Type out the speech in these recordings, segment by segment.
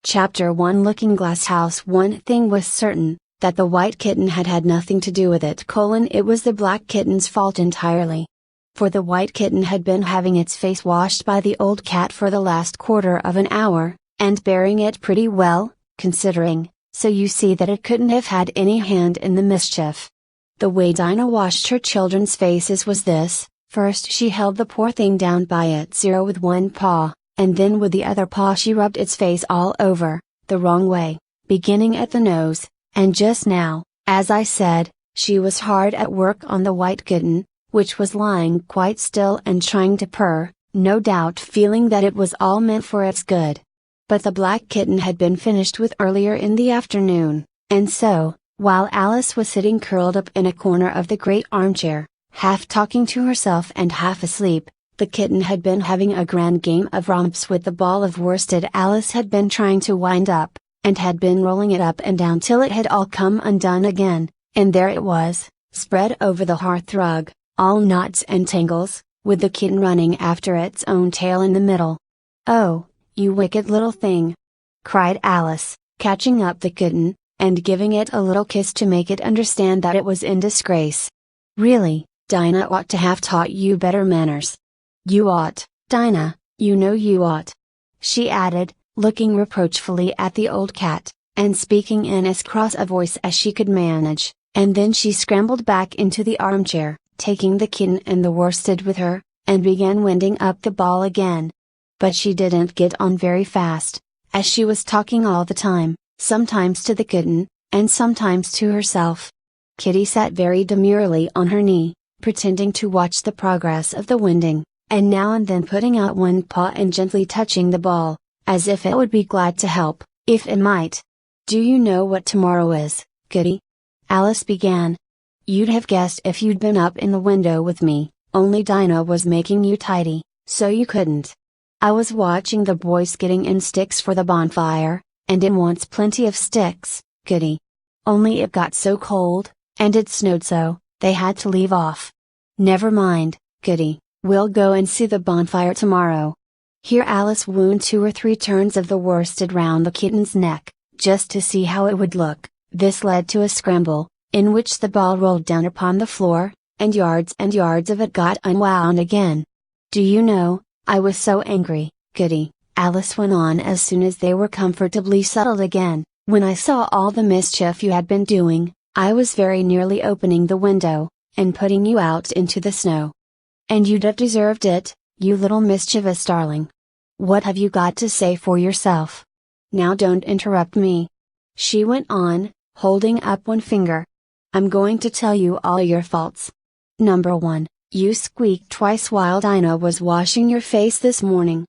Chapter 1 Looking Glass House. One thing was certain, that the white kitten had had nothing to do with it. It was the black kitten's fault entirely. For the white kitten had been having its face washed by the old cat for the last quarter of an hour, and bearing it pretty well, considering, so you see that it couldn't have had any hand in the mischief. The way Dinah washed her children's faces was this: first she held the poor thing down by its ear with one paw, and then with the other paw she rubbed its face all over, the wrong way, beginning at the nose, and just now, as I said, she was hard at work on the white kitten, which was lying quite still and trying to purr, no doubt feeling that it was all meant for its good. But the black kitten had been finished with earlier in the afternoon, and so, while Alice was sitting curled up in a corner of the great armchair, half talking to herself and half asleep, the kitten had been having a grand game of romps with the ball of worsted Alice had been trying to wind up, and had been rolling it up and down till it had all come undone again, and there it was, spread over the hearthrug, all knots and tangles, with the kitten running after its own tail in the middle. "Oh, you wicked little thing!" cried Alice, catching up the kitten, and giving it a little kiss to make it understand that it was in disgrace. "Really, Dinah ought to have taught you better manners. You ought, Dinah, you know you ought," she added, looking reproachfully at the old cat, and speaking in as cross a voice as she could manage, and then she scrambled back into the armchair, taking the kitten and the worsted with her, and began winding up the ball again. But she didn't get on very fast, as she was talking all the time, sometimes to the kitten, and sometimes to herself. Kitty sat very demurely on her knee, pretending to watch the progress of the winding, and now and then putting out one paw and gently touching the ball, as if it would be glad to help, if it might. "Do you know what tomorrow is, Kitty?" Alice began. "You'd have guessed if you'd been up in the window with me, only Dinah was making you tidy, so you couldn't. I was watching the boys getting in sticks for the bonfire, and it wants plenty of sticks, Kitty. Only it got so cold, and it snowed so, they had to leave off. Never mind, Kitty, we'll go and see the bonfire tomorrow." Here Alice wound 2 or 3 turns of the worsted round the kitten's neck, just to see how it would look. This led to a scramble, in which the ball rolled down upon the floor, and yards of it got unwound again. "Do you know, I was so angry, Kitty," Alice went on as soon as they were comfortably settled again, "when I saw all the mischief you had been doing. I was very nearly opening the window, and putting you out into the snow. And you'd have deserved it, you little mischievous darling. What have you got to say for yourself? Now don't interrupt me," she went on, holding up one finger. "I'm going to tell you all your faults. Number 1, you squeaked twice while Dinah was washing your face this morning.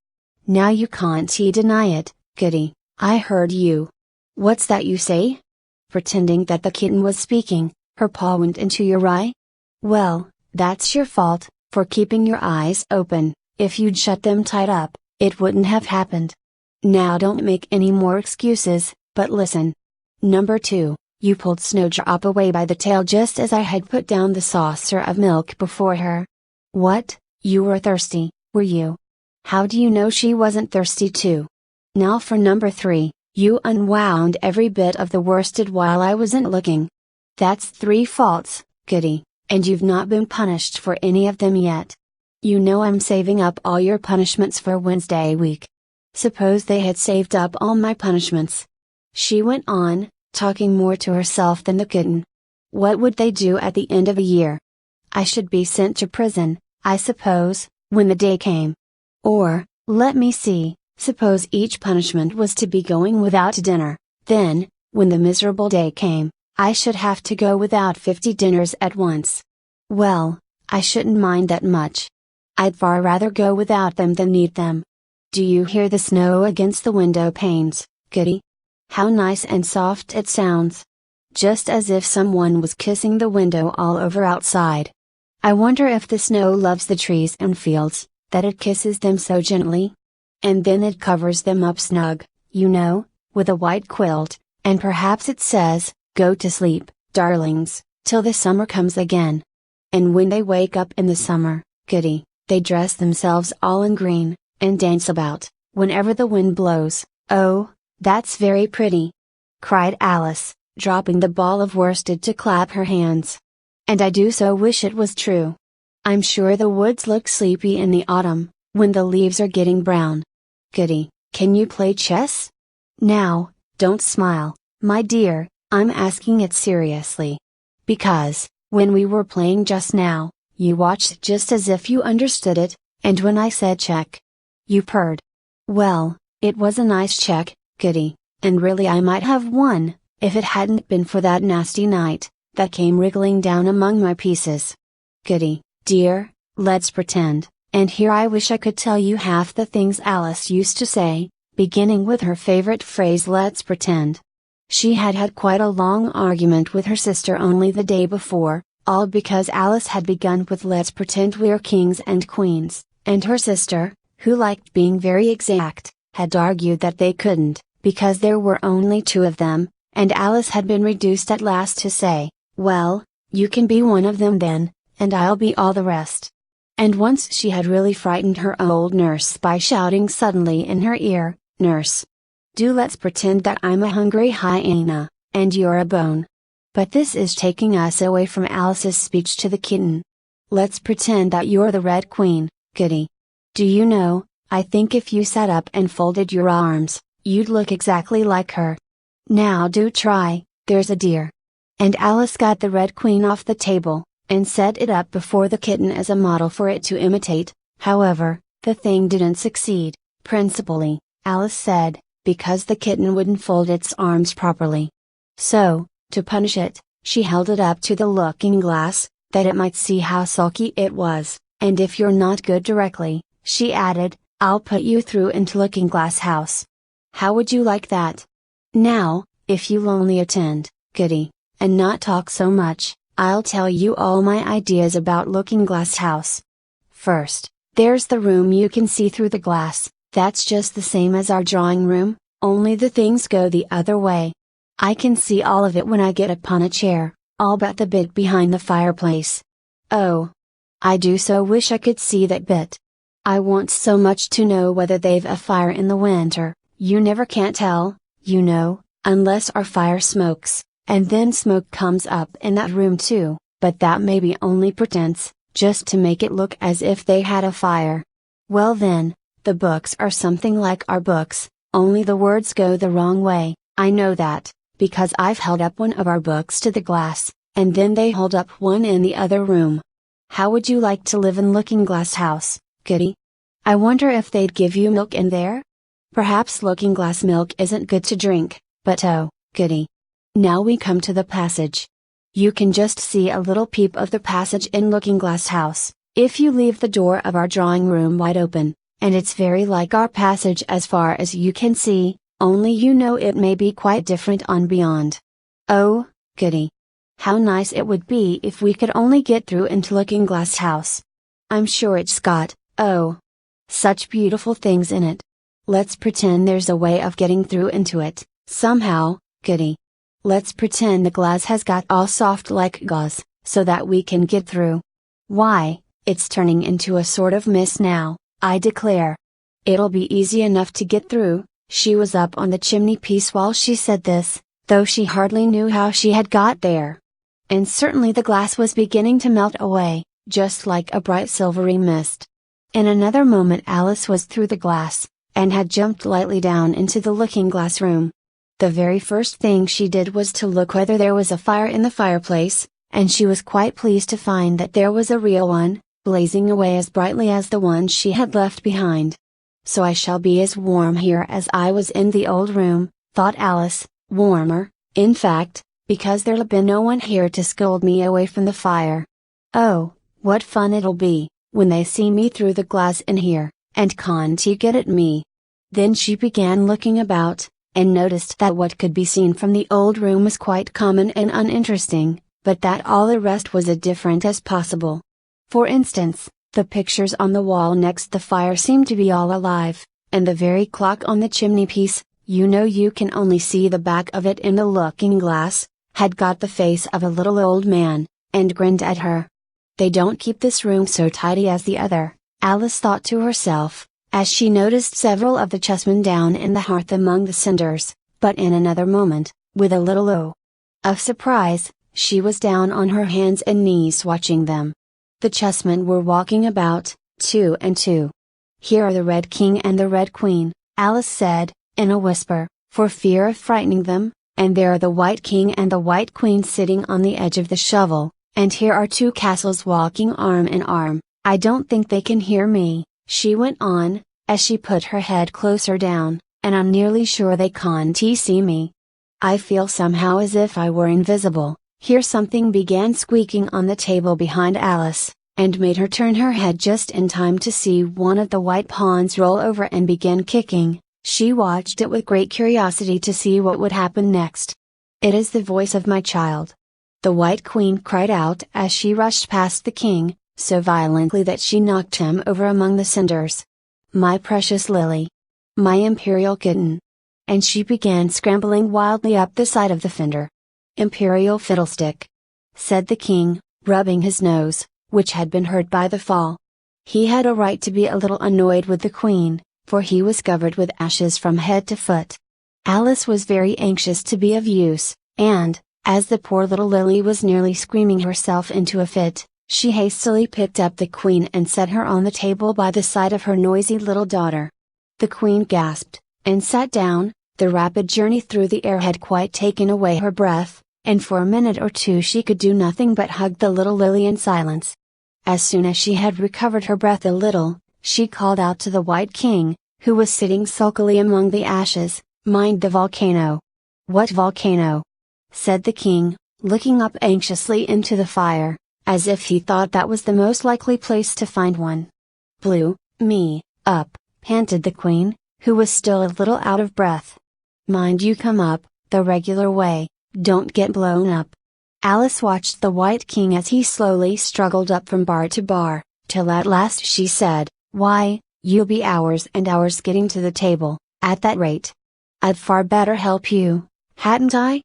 Now you can't deny it, Kitty, I heard you. What's that you say?" Pretending that the kitten was speaking, her paw went into your eye. "Well, that's your fault, for keeping your eyes open. If you'd shut them tight up, it wouldn't have happened. Now don't make any more excuses, but listen. Number 2, you pulled Snowdrop away by the tail just as I had put down the saucer of milk before her. What, you were thirsty, were you? How do you know she wasn't thirsty too? Now for number 3, you unwound every bit of the worsted while I wasn't looking. That's 3 faults, Kitty, and you've not been punished for any of them yet. You know I'm saving up all your punishments for Wednesday week. Suppose they had saved up all my punishments," she went on, talking more to herself than the kitten. "What would they do at the end of a year? I should be sent to prison, I suppose, when the day came. Or, let me see, suppose each punishment was to be going without dinner, then, when the miserable day came, I should have to go without 50 dinners at once. Well, I shouldn't mind that much. I'd far rather go without them than need them. Do you hear the snow against the window panes, Kitty? How nice and soft it sounds. Just as if someone was kissing the window all over outside. I wonder if the snow loves the trees and fields, that it kisses them so gently? And then it covers them up snug, you know, with a white quilt, and perhaps it says, 'Go to sleep, darlings, till the summer comes again.' And when they wake up in the summer, Kitty, they dress themselves all in green, and dance about, whenever the wind blows. Oh, "That's very pretty!" cried Alice, dropping the ball of worsted to clap her hands. "And I do so wish it was true. I'm sure the woods look sleepy in the autumn, when the leaves are getting brown. Goody, can you play chess? Now, don't smile, my dear, I'm asking it seriously. Because, when we were playing just now, you watched just as if you understood it, and when I said check, you purred. Well, it was a nice check, Goody, and really I might have won, if it hadn't been for that nasty knight, that came wriggling down among my pieces. Goody, dear, let's pretend, and here I wish I could tell you half the things Alice used to say, beginning with her favorite phrase let's pretend. She had had quite a long argument with her sister only the day before, all because Alice had begun with let's pretend we're kings and queens, and her sister, who liked being very exact, had argued that they couldn't, because there were only two of them, and Alice had been reduced at last to say, well, you can be one of them then, and I'll be all the rest. And once she had really frightened her old nurse by shouting suddenly in her ear, Nurse! Do let's pretend that I'm a hungry hyena, and you're a bone. But this is taking us away from Alice's speech to the kitten. Let's pretend that you're the Red Queen, Goody. Do you know, I think if you sat up and folded your arms, you'd look exactly like her. Now do try, there's a dear. And Alice got the Red Queen off the table, and set it up before the kitten as a model for it to imitate. However, the thing didn't succeed, principally, Alice said, because the kitten wouldn't fold its arms properly. So, to punish it, she held it up to the looking glass, that it might see how sulky it was, and if you're not good directly, she added, I'll put you through into Looking Glass House. How would you like that? Now, if you'll only attend, Goody, and not talk so much, I'll tell you all my ideas about Looking Glass House. First, there's the room you can see through the glass. That's just the same as our drawing room, only the things go the other way. I can see all of it when I get upon a chair, all but the bit behind the fireplace. Oh! I do so wish I could see that bit. I want so much to know whether they've a fire in the winter. You never can tell, you know, unless our fire smokes, and then smoke comes up in that room too, but that may be only pretense, just to make it look as if they had a fire. Well then, the books are something like our books, only the words go the wrong way. I know that, because I've held up one of our books to the glass, and then they hold up one in the other room. How would you like to live in Looking Glass House, Goody? I wonder if they'd give you milk in there? Perhaps Looking Glass milk isn't good to drink, but oh, Goody. Now we come to the passage. You can just see a little peep of the passage in Looking Glass House, if you leave the door of our drawing room wide open. And it's very like our passage as far as you can see, only you know it may be quite different on beyond. Oh, Goody! How nice it would be if we could only get through into Looking Glass House. I'm sure it's got, oh, such beautiful things in it. Let's pretend there's a way of getting through into it, somehow, Goody. Let's pretend the glass has got all soft like gauze, so that we can get through. Why, it's turning into a sort of mist now. I declare. It'll be easy enough to get through. She was up on the chimney piece while she said this, though she hardly knew how she had got there. And certainly the glass was beginning to melt away, just like a bright silvery mist. In another moment Alice was through the glass, and had jumped lightly down into the looking glass room. The very first thing she did was to look whether there was a fire in the fireplace, and she was quite pleased to find that there was a real one, blazing away as brightly as the one she had left behind. So I shall be as warm here as I was in the old room, thought Alice, warmer, in fact, because there'll be no one here to scold me away from the fire. Oh, what fun it'll be, when they see me through the glass in here, and can't get at me. Then she began looking about, and noticed that what could be seen from the old room was quite common and uninteresting, but that all the rest was as different as possible. For instance, the pictures on the wall next the fire seemed to be all alive, and the very clock on the chimney piece, you know you can only see the back of it in the looking glass, had got the face of a little old man, and grinned at her. They don't keep this room so tidy as the other, Alice thought to herself, as she noticed several of the chessmen down in the hearth among the cinders. but in another moment, with a little oh of surprise, she was down on her hands and knees watching them. The chessmen were walking about, 2 and 2. "Here are the Red King and the Red Queen," Alice said, in a whisper, for fear of frightening them, "and there are the White King and the White Queen sitting on the edge of the shovel, and here are 2 castles walking arm in arm. I don't think they can hear me," she went on, as she put her head closer down, "and I'm nearly sure they can't see me. I feel somehow as if I were invisible." Here something began squeaking on the table behind Alice, and made her turn her head just in time to see one of the white pawns roll over and begin kicking. She watched it with great curiosity to see what would happen next. "It is the voice of my child," the White Queen cried out as she rushed past the king, so violently that she knocked him over among the cinders. "My precious Lily! My imperial kitten!" And she began scrambling wildly up the side of the fender. "Imperial fiddlestick!" said the king, rubbing his nose, which had been hurt by the fall. He had a right to be a little annoyed with the queen, for he was covered with ashes from head to foot. Alice was very anxious to be of use, and, as the poor little Lily was nearly screaming herself into a fit, she hastily picked up the queen and set her on the table by the side of her noisy little daughter. The queen gasped, and sat down. The rapid journey through the air had quite taken away her breath, and for a minute or two she could do nothing but hug the little Lily in silence. As soon as she had recovered her breath a little, she called out to the White King, who was sitting sulkily among the ashes, "Mind the volcano." "What volcano?" said the king, looking up anxiously into the fire, as if he thought that was the most likely place to find one. "Blew me up," panted the queen, who was still a little out of breath. "Mind you come up, the regular way, don't get blown up." Alice watched the White King as he slowly struggled up from bar to bar, till at last she said, "Why, you'll be hours and hours getting to the table, at that rate. I'd far better help you, hadn't I?"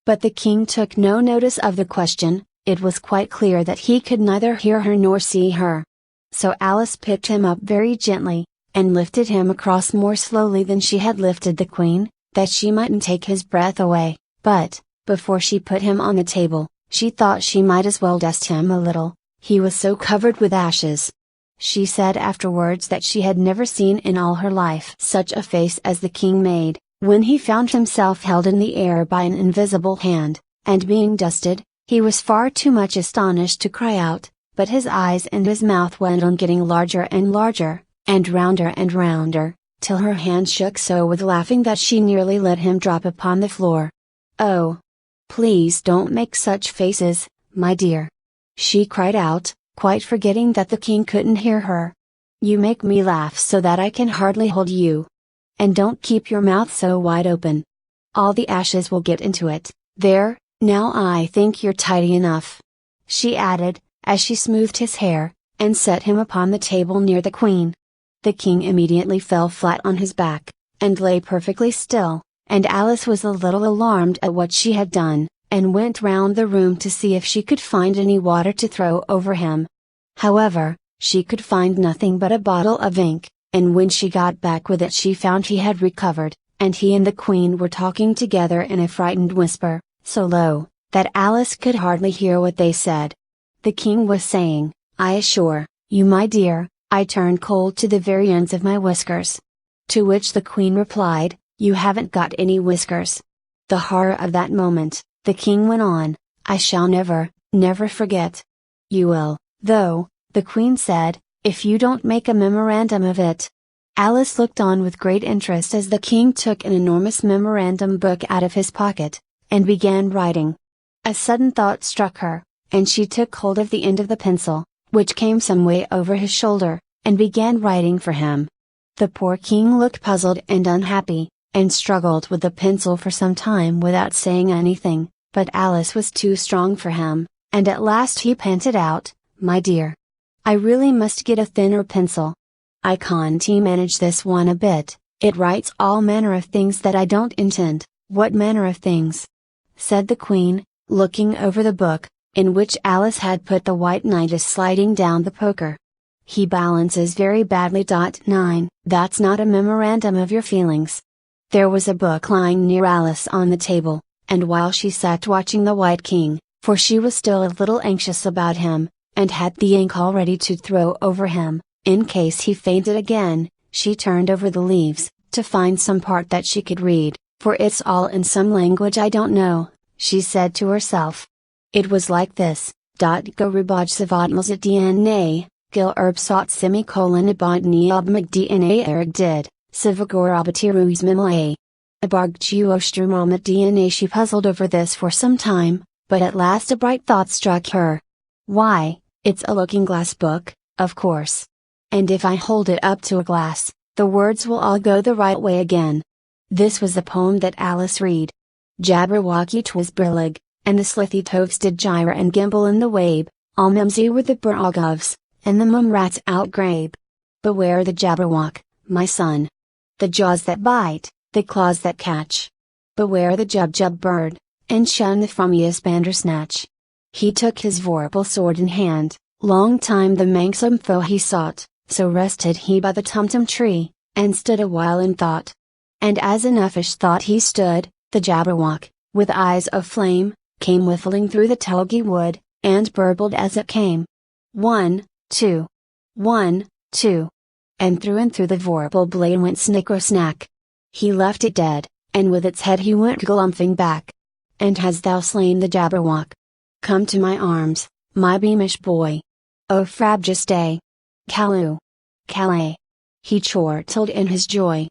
But the king took no notice of the question. It was quite clear that he could neither hear her nor see her. So Alice picked him up very gently, and lifted him across more slowly than she had lifted the queen, that she mightn't take his breath away. But, before she put him on the table, she thought she might as well dust him a little, he was so covered with ashes. She said afterwards that she had never seen in all her life such a face as the king made, when he found himself held in the air by an invisible hand, and being dusted. He was far too much astonished to cry out, but his eyes and his mouth went on getting larger and larger, and rounder, till her hand shook so with laughing that she nearly let him drop upon the floor. "Oh! Please don't make such faces, my dear!" she cried out, quite forgetting that the king couldn't hear her. "You make me laugh so that I can hardly hold you. And don't keep your mouth so wide open. All the ashes will get into it. There, now I think you're tidy enough," she added, as she smoothed his hair, and set him upon the table near the queen. The king immediately fell flat on his back, and lay perfectly still, and Alice was a little alarmed at what she had done, and went round the room to see if she could find any water to throw over him. However, she could find nothing but a bottle of ink, and when she got back with it she found he had recovered, and he and the queen were talking together in a frightened whisper, so low, that Alice could hardly hear what they said. The king was saying, "I assure you, my dear, I turned cold to the very ends of my whiskers." To which the queen replied, "You haven't got any whiskers." The horror of that moment, the king went on, "I shall never, never forget." "You will, though," the queen said, "if you don't make a memorandum of it." Alice looked on with great interest as the king took an enormous memorandum book out of his pocket, and began writing. A sudden thought struck her, and she took hold of the end of the pencil, which came some way over his shoulder, and began writing for him. The poor king looked puzzled and unhappy, and struggled with the pencil for some time without saying anything, but Alice was too strong for him, and at last he panted out, "My dear, I really must get a thinner pencil. I can't manage this one a bit, it writes all manner of things that I don't intend." "What manner of things?" said the queen, looking over the book, in which Alice had put the white knight as sliding down the poker. "He balances very badly. 9. That's not a memorandum of your feelings. There was a book lying near Alice on the table, and while she sat watching the White King, for she was still a little anxious about him, and had the ink all ready to throw over him, in case he fainted again, she turned over the leaves, to find some part that she could read, for it's all in some language I don't know, she said to herself. It was like this: Garubaj Savadmals DNA, Gil Erbsot semicolon Abodni Obmag DNA Erg did, Sivagorabatiruis Mimlae. Abargjuostrumama DNA. She puzzled over this for some time, but at last a bright thought struck her. Why, it's a looking glass book, of course. And if I hold it up to a glass, the words will all go the right way again. This was the poem that Alice read. Jabberwocky twas brillig, and the slithy toves did gyre and gimble in the wabe, all mimsy were the burrogovs, and the mumrats outgrabe. Beware the jabberwock, my son. The jaws that bite, the claws that catch. Beware the jubjub bird, and shun the frumious bandersnatch. He took his vorpal sword in hand, long time the manxome foe he sought, so rested he by the tumtum tree, and stood a while in thought. And as in uffish thought he stood, the jabberwock, with eyes of flame, came whiffling through the tulgey wood, and burbled as it came. 1, 2. 1, 2. And through the vorpal blade went snicker-snack. He left it dead, and with its head he went galumphing back. And hast thou slain the jabberwock? Come to my arms, my beamish boy. O frabjous Calloo. Calais. He chortled in his joy.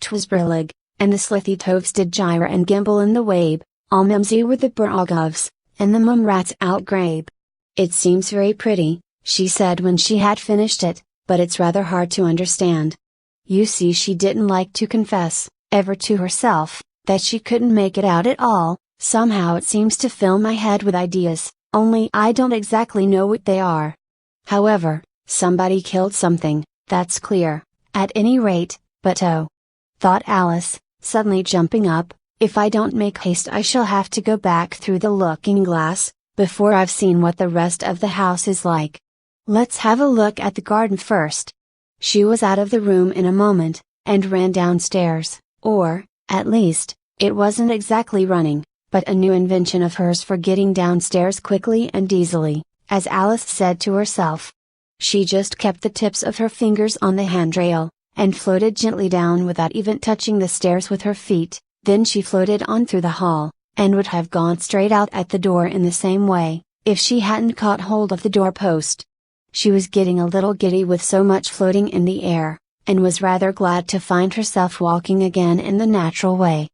'Twas brillig, and the slithy toves did gyre and gimble in the wabe, all mimsy were the burrogovs, and the mumrats outgrabe. It seems very pretty, she said when she had finished it, but it's rather hard to understand. You see, she didn't like to confess, ever to herself, that she couldn't make it out at all. Somehow it seems to fill my head with ideas, only I don't exactly know what they are. However, somebody killed something, that's clear, at any rate, but oh! Thought Alice, suddenly jumping up, if I don't make haste I shall have to go back through the looking glass, before I've seen what the rest of the house is like. Let's have a look at the garden first. She was out of the room in a moment, and ran downstairs, or, at least, it wasn't exactly running, but a new invention of hers for getting downstairs quickly and easily, as Alice said to herself. She just kept the tips of her fingers on the handrail, and floated gently down without even touching the stairs with her feet, then she floated on through the hall, and would have gone straight out at the door in the same way, if she hadn't caught hold of the doorpost. She was getting a little giddy with so much floating in the air, and was rather glad to find herself walking again in the natural way.